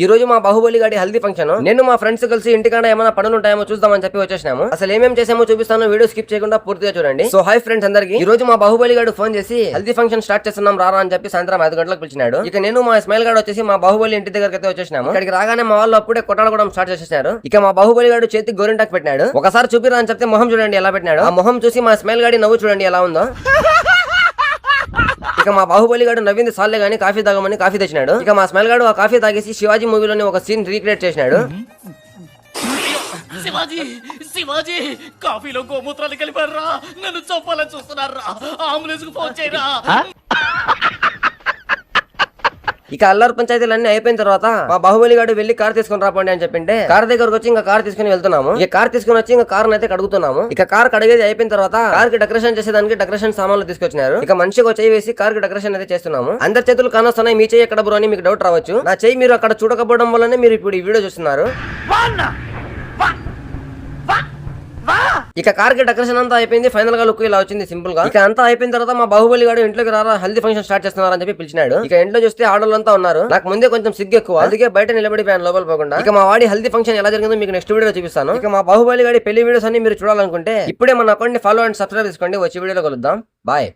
ఈ రోజు మా బాహుబలి గాడి హల్దీ ఫంక్షన్. నేను మా ఫ్రెండ్స్ కలిసి ఇంటికాడ ఏమైనా పనులు ఉంటాయేమో చూద్దామని చెప్పి వచ్చేసినాము. అసలు ఏమేం చేసామో చూపిస్తాను, వీడియో స్కిప్ చేయకుండా పూర్తిగా చూడండి. సో హై ఫ్రెండ్స్ అందరికి, ఈ రోజు మా బాహుబలి గాడు ఫోన్ చేసి హల్దీ ఫంక్షన్ స్టార్ట్ చేస్తున్నాం రారా అని చెప్పి సాయంత్రం 5 గంటలకు పిలిచినాడు. ఇక నేను మా స్మైల్ గాడు వచ్చేసి మా బాహుబలి ఇంటి దగ్గరికి అయితే వచ్చేసినాము. ఇక్కడికి రాగానే మా వాళ్ళు అప్పుడే కొట్టాడడం స్టార్ట్ చేసేసారు. ఇక మా బాహుబలి గాడు చేతికి గోరింటాకు పెట్టినాడు. ఒకసారి చూపిరా అని చెప్తే మొహం చూడండి ఎలా పెట్టినాడు. ఆ మొహం చూసి మా స్మైల్ గాడి నవ్వు చూడండి ఎలా ఉందో. ఇక మా బాహుబలి గాడు నవ్వింది సాల్లే గానీ కాఫీ తాగమని కాఫీ తెచ్చినాడు. ఇక మా స్మైల్ గాడు ఆ కాఫీ తాగేసి శివాజీ మూవీలోని ఒక సీన్ రీక్రియేట్ చేసినాడు. శివాజీ శివాజీ కాఫీలో గోమూత్రాలు కలిపారా, నన్ను చంపాలని చూస్తున్నారా, అంబులెన్స్ కు ఫోన్ చేయరా. ఇక అల్లరి పంచాయతీలన్నీ అయిపోయిన తర్వాత మా బాహుబలి గాడు వెళ్లి కార్ తీసుకుని రాపండి అని చెప్పింటే కార్ దగ్గరకు వచ్చి ఇంకా కార్ తీసుకుని వెళ్తున్నాము. ఇక కార్ తీసుకుని వచ్చి ఇంకా కార్ అయితే కడుగుతున్నాము. ఇక కార్ కడిగేది అయిపోయిన తర్వాత కార్ కి డెకరేషన్ చేసేదానికి డెకరేషన్ సామాన్లు తీసుకొచ్చినారు. ఇక మనిషికి చేయి వేసి కార్ కి డెకరేషన్ అయితే చేస్తున్నాము. అందరి చేతులు కానొస్తున్నాయి, మీ చేయి ఎక్కడ బ్రో అని మీకు డౌట్ రావచ్చు. నా చేయి మీరు అక్కడ చూడకపోవడం వల్లనే మీరు ఇప్పుడు ఈ వీడియో చూస్తున్నారు. ఇక కార్ కి డెకరేషన్ అంతా అయిపోయింది. ఫైనల్ గా లుక్ ఇలా వచ్చింది సింపుల్ గా. ఇక అంతా అయిపోయిన తర్వాత మా బాహుబలి గాడు ఇంట్లోకి రారా హల్దీ ఫంక్షన్ స్టార్ట్ చేస్తున్నారు అని చెప్పి పిలిచినాడు. ఇక ఇంట్లో చూస్తే ఆడోళ్ళంతా ఉన్నారు. నాకు ముందే కొంచెం సిగ్గు ఎక్కువ, అందుకే బయట నిలబడిపోయాను లోపల పోకుండా. ఇక మా వాడి హల్దీ ఫంక్షన్ ఎలా జరిగిందో మీకు నెక్స్ట్ వీడియోలో చూపిస్తాను. ఇక మా బాహుబలి గాడి పెళ్లి వీడియోస్ అన్ని మీరు చూడాలనుకుంటే ఇప్పుడే మన అకౌంట్ ని ఫాలో అండ్ సబ్స్క్రైబ్ చేసుకోండి. వచ్చే వీడియోలో కలుద్దాం. బాయ్.